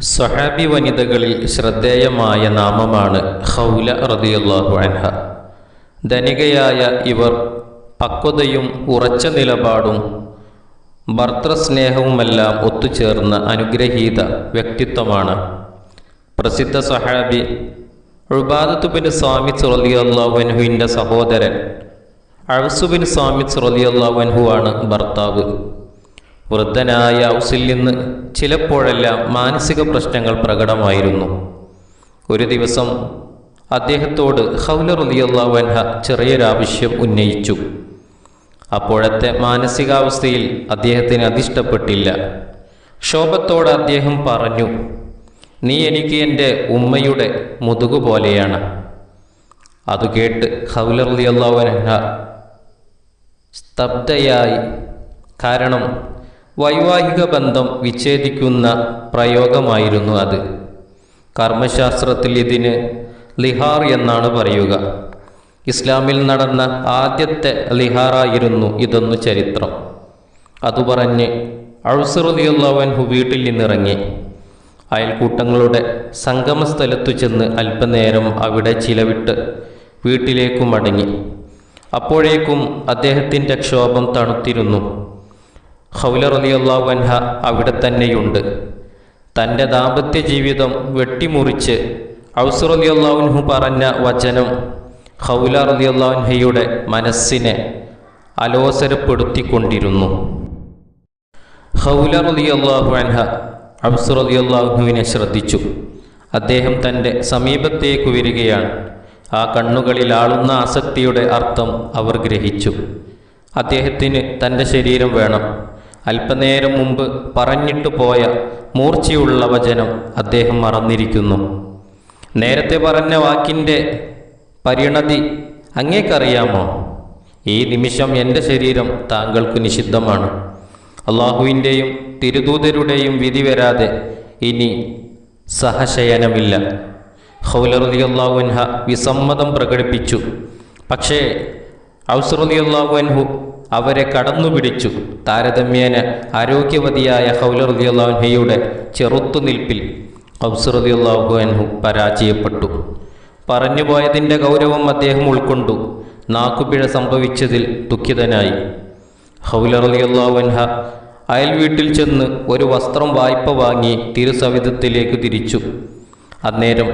സ്വഹാബി വനിതകളിൽ ശ്രദ്ധേയമായ നാമമാണ് ഖൗല റളിയല്ലാഹു അൻഹ. ധനികയായ ഇവർ പക്വതയും ഉറച്ച നിലപാടും ഭർത്തൃസ്നേഹവുമെല്ലാം ഒത്തുചേർന്ന അനുഗ്രഹീത വ്യക്തിത്വമാണ്. പ്രസിദ്ധ സ്വഹാബി ഉബാദത്ത് ബിൻ സാമിത്ത് റളിയല്ലാഹു അൻഹുവിൻ്റെ സഹോദരൻ ഔസ് ബിൻ സാമിത്ത് റളിയല്ലാഹു അൻഹു ആണ് ഭർത്താവ്. വൃദ്ധനായ ഔസിൽ നിന്ന് ചിലപ്പോഴെല്ലാം മാനസിക പ്രശ്നങ്ങൾ പ്രകടമായിരുന്നു. ഒരു ദിവസം അദ്ദേഹത്തോട് ഖൗല റളിയല്ലാഹു അൻഹ ചെറിയൊരാവശ്യം ഉന്നയിച്ചു. അപ്പോഴത്തെ മാനസികാവസ്ഥയിൽ അദ്ദേഹത്തിന് അതിഷ്ടപ്പെട്ടില്ല. ക്ഷോഭത്തോടെ അദ്ദേഹം പറഞ്ഞു, "നീ എനിക്ക് എൻ്റെ ഉമ്മയുടെ മുതുകു പോലെയാണ്." അത് കേട്ട് ഖൗല റളിയല്ലാഹു അൻഹ സ്തബ്ധയായി. കാരണം വൈവാഹിക ബന്ധം വിച്ഛേദിക്കുന്ന പ്രയോഗമായിരുന്നു അത്. കർമ്മശാസ്ത്രത്തിൽ ഇതിന് ലിഹാർ എന്നാണ് പറയുക. ഇസ്ലാമിൽ നടന്ന ആദ്യത്തെ ലിഹാറായിരുന്നു ഇതെന്നു ചരിത്രം. അതുപറഞ്ഞ് ഔസ് റളിയല്ലാഹു അൻഹു വീട്ടിൽ നിന്നിറങ്ങി അയൽക്കൂട്ടങ്ങളുടെ സംഗമസ്ഥലത്തു ചെന്ന് അല്പനേരം അവിടെ ചിലവിട്ട് വീട്ടിലേക്കു മടങ്ങി. അപ്പോഴേക്കും അദ്ദേഹത്തിൻ്റെ ക്ഷോഭം തണുത്തിരുന്നു. ഖൗല റളിയല്ലാഹു അൻഹ അവിടെ തന്നെയുണ്ട്. തൻ്റെ ദാമ്പത്യ ജീവിതം വെട്ടിമുറിച്ച് ഔസ് റളിയല്ലാഹു അൻഹു പറഞ്ഞ വചനം ഖൗല റളിയല്ലാഹു അൻഹയുടെ മനസ്സിനെ അലോസരപ്പെടുത്തിക്കൊണ്ടിരുന്നു. ഖൗല റളിയല്ലാഹു അൻഹ ഔസ് റളിയല്ലാഹു അൻഹുവിനെ ശ്രദ്ധിച്ചു. അദ്ദേഹം തൻ്റെ സമീപത്തേക്ക് വരികയാണ്. ആ കണ്ണുകളിൽ ആളുന്ന ആസക്തിയുടെ അർത്ഥം അവർ ഗ്രഹിച്ചു. അദ്ദേഹത്തിന് തൻ്റെ ശരീരം വേണം. അല്പനേരം മുമ്പ് പറഞ്ഞിട്ടു പോയ മൂർച്ചയുള്ള വചനം അദ്ദേഹം മറന്നിരിക്കുന്നു. നേരത്തെ പറഞ്ഞ വാക്കിൻ്റെ പരിണതി അങ്ങേക്കറിയാമോ? ഈ നിമിഷം എൻ്റെ ശരീരം താങ്കൾക്ക് നിഷിദ്ധമാണ്. അള്ളാഹുവിൻ്റെയും തിരുദൂതരുടെയും വിധി വരാതെ ഇനി സഹശയനമില്ല. ഖൗല റളിയല്ലാഹു അൻഹ വിസമ്മതം പ്രകടിപ്പിച്ചു. പക്ഷേ ഔസ് റളിയല്ലാഹു അൻഹു അവരെ കടന്നുപിടിച്ചു. താരതമ്യേന ആരോഗ്യവതിയായ ഖൗല റളിയല്ലാഹു അൻഹയുടെ ചെറുത്തുനിൽപ്പിൽ ഔസ് റളിയല്ലാഹു അൻഹു പരാജയപ്പെട്ടു. പറഞ്ഞുപോയതിൻ്റെ ഗൗരവം അദ്ദേഹം ഉൾക്കൊണ്ടു. നാക്കുപിഴ സംഭവിച്ചതിൽ ദുഃഖിതനായി. ഖൗല റളിയല്ലാഹു അൻഹ അയൽ വീട്ടിൽ ചെന്ന് ഒരു വസ്ത്രം വായ്പ വാങ്ങി തിരുസവിധത്തിലേക്ക് തിരിച്ചു. അന്നേരം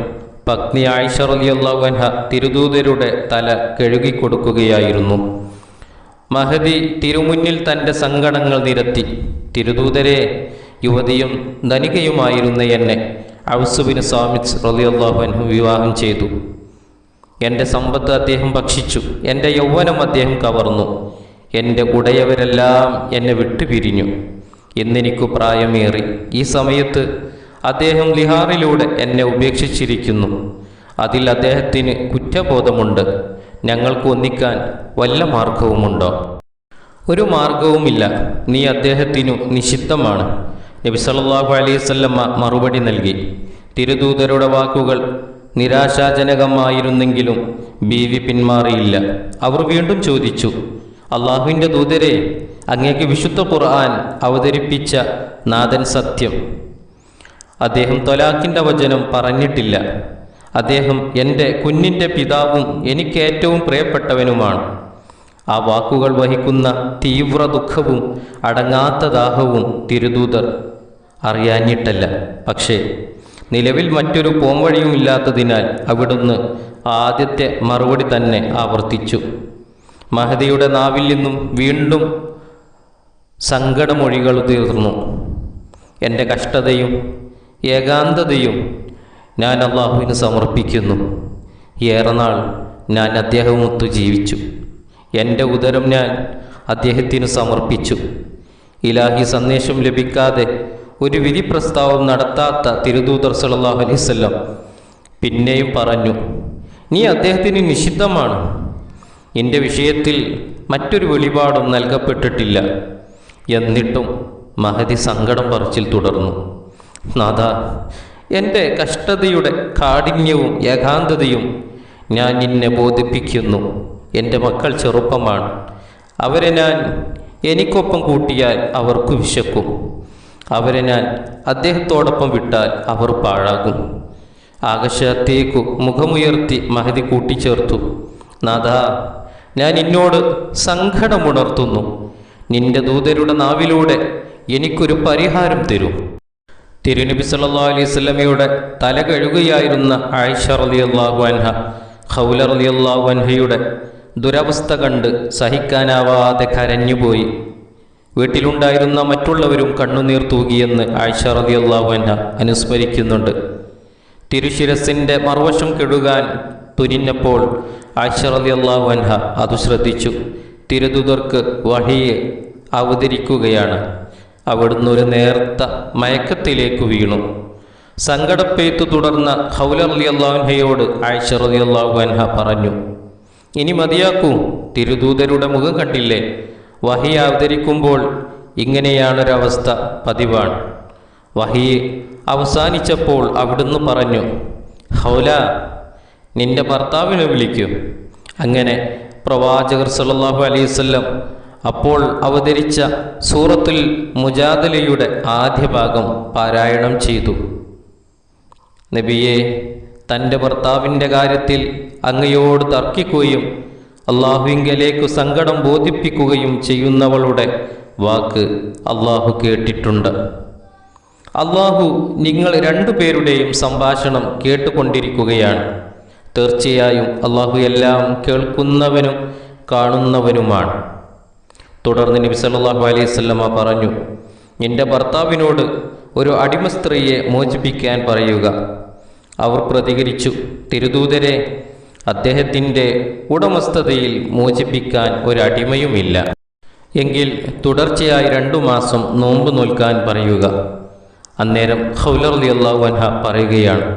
പത്നി ആയിഷ റളിയല്ലാഹു അൻഹ തിരുദൂതരുടെ തല കഴുകിക്കൊടുക്കുകയായിരുന്നു. മഹദി തിരുമുന്നിൽ തൻ്റെ സങ്കടങ്ങൾ നിരത്തി. "തിരുദൂതരെ, യുവതിയും ധനികയുമായിരുന്ന എന്നെ ഔസ് ബിൻ സാമിത്ത് റളിയല്ലാഹു അൻഹു വിവാഹം ചെയ്തു. എൻ്റെ സമ്പത്ത് അദ്ദേഹം ഭക്ഷിച്ചു. എൻ്റെ യൗവനം അദ്ദേഹം കവർന്നു. എൻ്റെ ഉടയവരെല്ലാം എന്നെ വിട്ടുപിരിഞ്ഞു. ഇന്നെനിക്കു പ്രായമേറി. ഈ സമയത്ത് അദ്ദേഹം ലിഹാറിലൂടെ എന്നെ ഉപേക്ഷിച്ചിരിക്കുന്നു. അതിൽ അദ്ദേഹത്തിന് കുറ്റബോധമുണ്ട്. ഞങ്ങൾക്ക് ഒന്നിക്കാൻ വല്ല മാർഗവുമുണ്ടോ?" "ഒരു മാർഗവുമില്ല. നീ അദ്ദേഹത്തിനു നിഷിദ്ധമാണ്." നബി സല്ലല്ലാഹു അലൈഹി വസല്ലമ മറുപടി നൽകി. തിരുദൂതരുടെ വാക്കുകൾ നിരാശാജനകമായിരുന്നെങ്കിലും ബീവി പിന്മാറിയില്ല. അവർ വീണ്ടും ചോദിച്ചു, "അള്ളാഹുവിൻ്റെ ദൂതരെ, അങ്ങേക്ക് വിശുദ്ധ ഖുർആൻ അവതരിപ്പിച്ച നാഥൻ സത്യം. അദ്ദേഹം ത്വലാഖിൻ്റെ വചനം പറഞ്ഞിട്ടില്ല. അദ്ദേഹം എൻ്റെ കുഞ്ഞിൻ്റെ പിതാവും എനിക്ക് ഏറ്റവും പ്രിയപ്പെട്ടവനുമാണ്." ആ വാക്കുകൾ വഹിക്കുന്ന തീവ്ര ദുഃഖവും അടങ്ങാത്ത ദാഹവും തിരുദൂതർ അറിയാഞ്ഞിട്ടല്ല. പക്ഷേ നിലവിൽ മറ്റൊരു പോംവഴിയുമില്ലാത്തതിനാൽ അവിടുന്ന് ആദ്യത്തെ മറുപടി തന്നെ ആവർത്തിച്ചു. മഹദിയുടെ നാവിൽ നിന്നും വീണ്ടും സങ്കടമൊഴികൾ തീർന്നു. "എൻ്റെ കഷ്ടതയും ഏകാന്തതയും ഞാൻ അള്ളാഹുവിന് സമർപ്പിക്കുന്നു. ഏറെ നാൾ ഞാൻ അദ്ദേഹവുമൊത്തു ജീവിച്ചു. എൻ്റെ ഉദരം ഞാൻ അദ്ദേഹത്തിന് സമർപ്പിച്ചു." ഇലാഹി സന്ദേശം ലഭിക്കാതെ ഒരു വിധി പ്രസ്താവം നടത്താത്ത തിരുദൂതർ സല്ലല്ലാഹു അലൈഹി വസല്ലം പിന്നെയും പറഞ്ഞു, "നീ അദ്ദേഹത്തിന് നിഷിദ്ധമാണ്. എൻ്റെ വിഷയത്തിൽ മറ്റൊരു വെളിപാടും നൽകപ്പെട്ടിട്ടില്ല." എന്നിട്ടും മഹദി സങ്കടം പറച്ചിൽ തുടർന്നു. "നാഥാ, എൻ്റെ കഷ്ടതയുടെ കാഠിന്യവും ഏകാന്തതയും ഞാൻ നിന്നെ ബോധിപ്പിക്കുന്നു. എൻ്റെ മക്കൾ ചെറുപ്പമാണ്. അവരെ ഞാൻ എനിക്കൊപ്പം കൂട്ടിയാൽ അവർക്ക് വിശക്കും. അവരെ ഞാൻ അദ്ദേഹത്തോടൊപ്പം വിട്ടാൽ അവർ പാഴാകും. ആകാശത്തേക്കു മുഖമുയർത്തി മഹദി കൂട്ടിച്ചേർത്തു, നാഥാ, ഞാൻ നിന്നോട് സങ്കടമുണർത്തുന്നു. നിന്റെ ദൂതരുടെ നാവിലൂടെ എനിക്കൊരു പരിഹാരം തരൂ. തിരുനബി സല്ലല്ലാഹു അലൈഹി വസല്ലമയുടെ തല കഴുകുകയായിരുന്ന ആയിഷ റളിയല്ലാഹു അൻഹ ഖൗല റളിയല്ലാഹു അൻഹയുടെ ദുരവസ്ഥ കണ്ട് സഹിക്കാനാവാതെ കരഞ്ഞുപോയി. വീട്ടിലുണ്ടായിരുന്ന മറ്റുള്ളവരും കണ്ണുനീർ തൂകിയെന്ന് ആയിഷ റളിയല്ലാഹു അൻഹ അനുസ്മരിക്കുന്നുണ്ട്. തിരുശിരസിൻ്റെ മറുവശം കഴുകാൻ തുനിഞ്ഞപ്പോൾ ആയിഷ റളിയല്ലാഹു അൻഹ അത് ശ്രദ്ധിച്ചു. തിരുദൂതർക്ക് വഹി അവതരിക്കുകയാണ്. അവിടുന്ന് ഒരു നേർത്ത മയക്കത്തിലേക്ക് വീണു. സങ്കടപ്പെയ്ത്തു തുടർന്ന ഖൗല റളിയല്ലാഹു അൻഹയോട് ആയിഷ റളിയല്ലാഹു അൻഹ പറഞ്ഞു, ഇനി മതിയാക്കൂ, തിരുദൂതരുടെ മുഖം കണ്ടില്ലേ? വഹി അവതരിക്കുമ്പോൾ ഇങ്ങനെയാണൊരവസ്ഥ പതിവാണ്. വഹി അവസാനിച്ചപ്പോൾ അവിടുന്ന് പറഞ്ഞു, ഖൗല, നിന്റെ ഭർത്താവിനെ വിളിക്കൂ. അങ്ങനെ പ്രവാചകർ സല്ലല്ലാഹു അലൈഹി വസല്ലം അപ്പോൾ അവതരിച്ച സൂറത്തുൽ മുജാദലയുടെ ആദ്യ ഭാഗം പാരായണം ചെയ്തു. നബിയെ, തൻ്റെ ഭർത്താവിൻ്റെ കാര്യത്തിൽ അങ്ങയോട് തർക്കിക്കുകയും അള്ളാഹുവിങ്കലേക്കു സങ്കടം ബോധിപ്പിക്കുകയും ചെയ്യുന്നവളുടെ വാക്ക് അള്ളാഹു കേട്ടിട്ടുണ്ട്. അള്ളാഹു നിങ്ങൾ രണ്ടുപേരുടെയും സംഭാഷണം കേട്ടുകൊണ്ടിരിക്കുകയാണ്. തീർച്ചയായും അള്ളാഹു എല്ലാം കേൾക്കുന്നവനും കാണുന്നവനുമാണ്. തുടർന്ന് നബി സല്ലല്ലാഹു അലൈഹി വസല്ലമ പറഞ്ഞു, നിന്റെ ഭർത്താവിനോട് ഒരു അടിമ സ്ത്രീയെ മോചിപ്പിക്കാൻ പറയുക. അവർ പ്രതികരിച്ചു, തിരുദൂതരെ, അദ്ദേഹത്തിൻ്റെ ഉടമസ്ഥതയിൽ മോചിപ്പിക്കാൻ ഒരടിമയുമില്ല. എങ്കിൽ തുടർച്ചയായി 2 മാസം നോമ്പ് നോൽക്കാൻ പറയുക. അന്നേരം ഖൗല റളിയല്ലാഹു അൻഹ പറയുകയാണ്,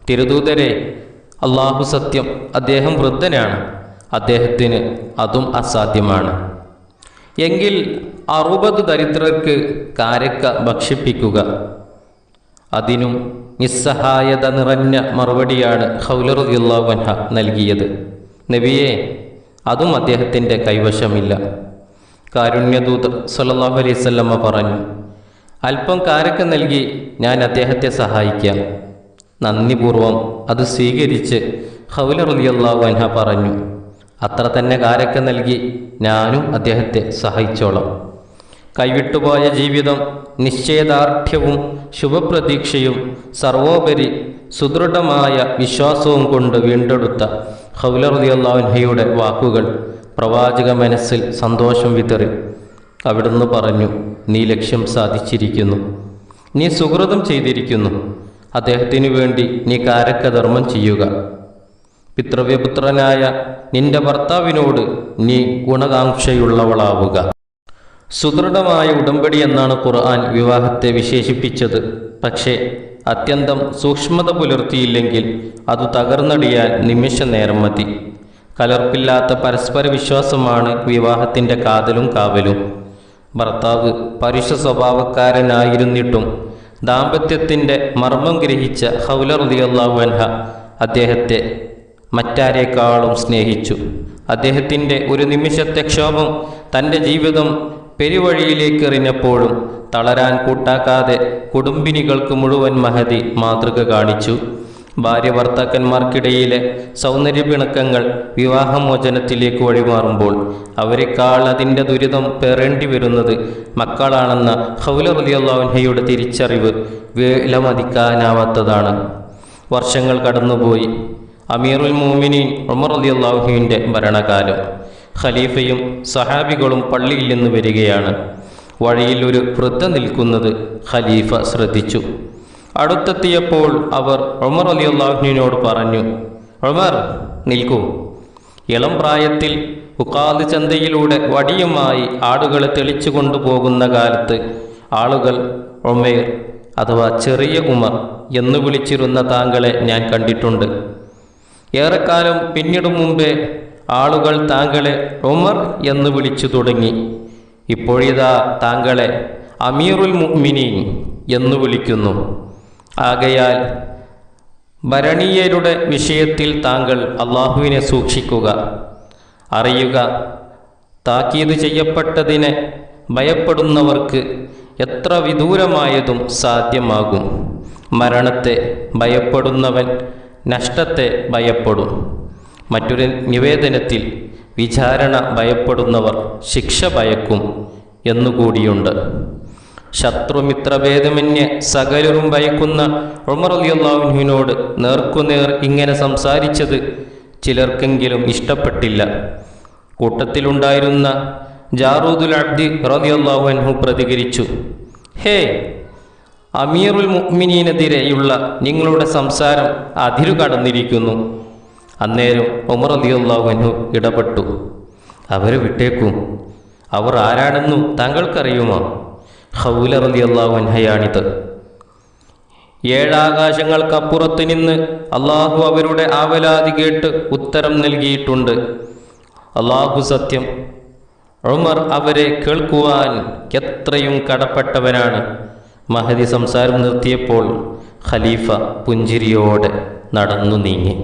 തിരുദൂതരെ, അള്ളാഹു സത്യം, അദ്ദേഹം വൃദ്ധനാണ്, അദ്ദേഹത്തിന് അതും അസാധ്യമാണ്. എങ്കിൽ 60 ദരിദ്രർക്ക് കാരക്ക ഭക്ഷിപ്പിക്കുക. അതിനും നിസ്സഹായത നിറഞ്ഞ മറുപടിയാണ് ഖൗല റളിയല്ലാഹു അൻഹ നൽകിയത്. നബിയെ, അതും അദ്ദേഹത്തിൻ്റെ കൈവശമില്ല. കാരുണ്യദൂതർ സല്ലല്ലാഹു അലൈഹി വസല്ലമ പറഞ്ഞു, അല്പം കാരക്ക നൽകി ഞാൻ അദ്ദേഹത്തെ സഹായിക്കാം. നന്ദിപൂർവം അത് സ്വീകരിച്ച് ഖൗല റളിയല്ലാഹു അൻഹ പറഞ്ഞു, അത്ര തന്നെ കാരക്ക നൽകി ഞാനും അദ്ദേഹത്തെ സഹായിച്ചോളാം. കൈവിട്ടുപോയ ജീവിതം നിശ്ചയദാർഢ്യവും ശുഭപ്രതീക്ഷയും സർവോപരി സുദൃഢമായ വിശ്വാസവും കൊണ്ട് വീണ്ടെടുത്ത ഖൗല റളിയല്ലാഹു അൻഹയുടെ വാക്കുകൾ പ്രവാചക മനസ്സിൽ സന്തോഷം വിതറി. അവിടുന്ന് പറഞ്ഞു, നീ ലക്ഷ്യം സാധിച്ചിരിക്കുന്നു, നീ സുഹൃതം ചെയ്തിരിക്കുന്നു. അദ്ദേഹത്തിനു വേണ്ടി നീ കാരക്ക ധർമ്മം ചെയ്യുക. പിതൃവ്യപുത്രനായ നിന്റെ ഭർത്താവിനോട് നീ ഗുണകാംക്ഷയുള്ളവളാവുക. സുദൃഢമായ ഉടമ്പടി എന്നാണ് ഖുർആൻ വിവാഹത്തെ വിശേഷിപ്പിച്ചത്. പക്ഷേ അത്യന്തം സൂക്ഷ്മത പുലർത്തിയില്ലെങ്കിൽ അത് തകർന്നടിയാൻ നിമിഷ നേരം മതി. കലർപ്പില്ലാത്ത പരസ്പര വിശ്വാസമാണ് വിവാഹത്തിൻ്റെ കാതലും കാവലും. ഭർത്താവ് പരുഷ സ്വഭാവക്കാരനായിരുന്നിട്ടും ദാമ്പത്യത്തിൻ്റെ മർമ്മം ഗ്രഹിച്ച ഖൗല റളിയല്ലാഹു അൻഹ അദ്ദേഹത്തെ മറ്റാരേക്കാളും സ്നേഹിച്ചു. അദ്ദേഹത്തിൻ്റെ ഒരു നിമിഷത്തെ ക്ഷോഭം തൻ്റെ ജീവിതം പെരുവഴിയിലേക്ക് എറിഞ്ഞപ്പോഴും തളരാൻ കൂട്ടാക്കാതെ കുടുംബിനികൾക്ക് മുഴുവൻ മഹദി മാതൃക കാണിച്ചു. ഭാര്യ ഭർത്താക്കന്മാർക്കിടയിലെ സൗന്ദര്യപിണക്കങ്ങൾ വിവാഹമോചനത്തിലേക്ക് വഴിമാറുമ്പോൾ അവരെക്കാൾ അതിൻ്റെ ദുരിതം പേറേണ്ടി വരുന്നത് മക്കളാണെന്ന ഖൗല റളിയല്ലാഹു അൻഹയുടെ തിരിച്ചറിവ് വിലമതിക്കാനാവാത്തതാണ്. വർഷങ്ങൾ കടന്നുപോയി. അമീറുൽ മുഅ്മിനീൻ ഉമർ റളിയല്ലാഹു അൻഹുവിൻ്റെ ഭരണകാലം. ഖലീഫയും സഹാബികളും പള്ളിയിൽ നിന്ന് വരികയാണ്. വഴിയിൽ ഒരു വൃദ്ധ നിൽക്കുന്നത് ഖലീഫ ശ്രദ്ധിച്ചു. അടുത്തെത്തിയപ്പോൾ അവർ ഉമർ റളിയല്ലാഹു അൻഹുവിനോട് പറഞ്ഞു, ഉമർ, നിൽക്കൂ. ഇളം പ്രായത്തിൽ ഉഖാദ് ചന്തയിലൂടെ വടിയുമായി ആടുകളെ തെളിച്ചു കൊണ്ടുപോകുന്ന കാലത്ത് ആളുകൾ ഉമൈർ അഥവാ ചെറിയ ഉമർ എന്ന് വിളിച്ചിരുന്ന താങ്കളെ ഞാൻ കണ്ടിട്ടുണ്ട്. ഏറെക്കാലം പിന്നിടും മുമ്പേ ആളുകൾ താങ്കളെ ഉമർ എന്ന് വിളിച്ചു തുടങ്ങി. ഇപ്പോഴിതാ താങ്കളെ അമീറുൽ മുഅ്മിനീൻ എന്ന് വിളിക്കുന്നു. ആകയാൽ ഭരണീയരുടെ വിഷയത്തിൽ താങ്കൾ അള്ളാഹുവിനെ സൂക്ഷിക്കുക. അറിയുക, താക്കീത് ചെയ്യപ്പെട്ടതിനെ ഭയപ്പെടുന്നവർക്ക് എത്ര വിദൂരമായതും സാധ്യമാകും. മരണത്തെ ഭയപ്പെടുന്നവൻ നഷ്ടത്തെ ഭയപ്പെടും. മറ്റൊരു നിവേദനത്തിൽ വിചാരണ ഭയപ്പെടുന്നവർ ശിക്ഷ ഭയക്കും എന്നുകൂടിയുണ്ട്. ശത്രുമിത്രഭേദമന്യേ സകലരും ഭയക്കുന്ന ഉമർ റളിയല്ലാഹു അൻഹുവിനോട് നേർക്കുനേർ ഇങ്ങനെ സംസാരിച്ചത് ചിലർക്കെങ്കിലും ഇഷ്ടപ്പെട്ടില്ല. കൂട്ടത്തിലുണ്ടായിരുന്ന ജാറൂദുൽ അബ്ദി റളിയല്ലാഹു അൻഹു പ്രതികരിച്ചു, ഹേ അമീറുൽ മുഅ്മിനീനെതിരെയുള്ള നിങ്ങളുടെ സംസാരം അതിരു കടന്നിരിക്കുന്നു. അന്നേരം ഉമർ റളിയല്ലാഹു അൻഹു ഇടപെട്ടു, അവരെ വിട്ടേക്കൂ, അവർ ആരാണെന്നു താങ്കൾക്കറിയുമോ? ഖൗല റളിയല്ലാഹു അൻഹയാണിത്. ഏഴാകാശങ്ങൾക്കപ്പുറത്ത് നിന്ന് അള്ളാഹു അവരുടെ ആവലാതി കേട്ട് ഉത്തരം നൽകിയിട്ടുണ്ട്. അള്ളാഹു സത്യം, ഉമർ അവരെ കേൾക്കുവാൻ എത്രയും കടപ്പെട്ടവനാണ്. മഹദി സംസാരം നിർത്തിയപ്പോൾ ഖലീഫ പുഞ്ചിരിയോടെ നടന്നു നീങ്ങി.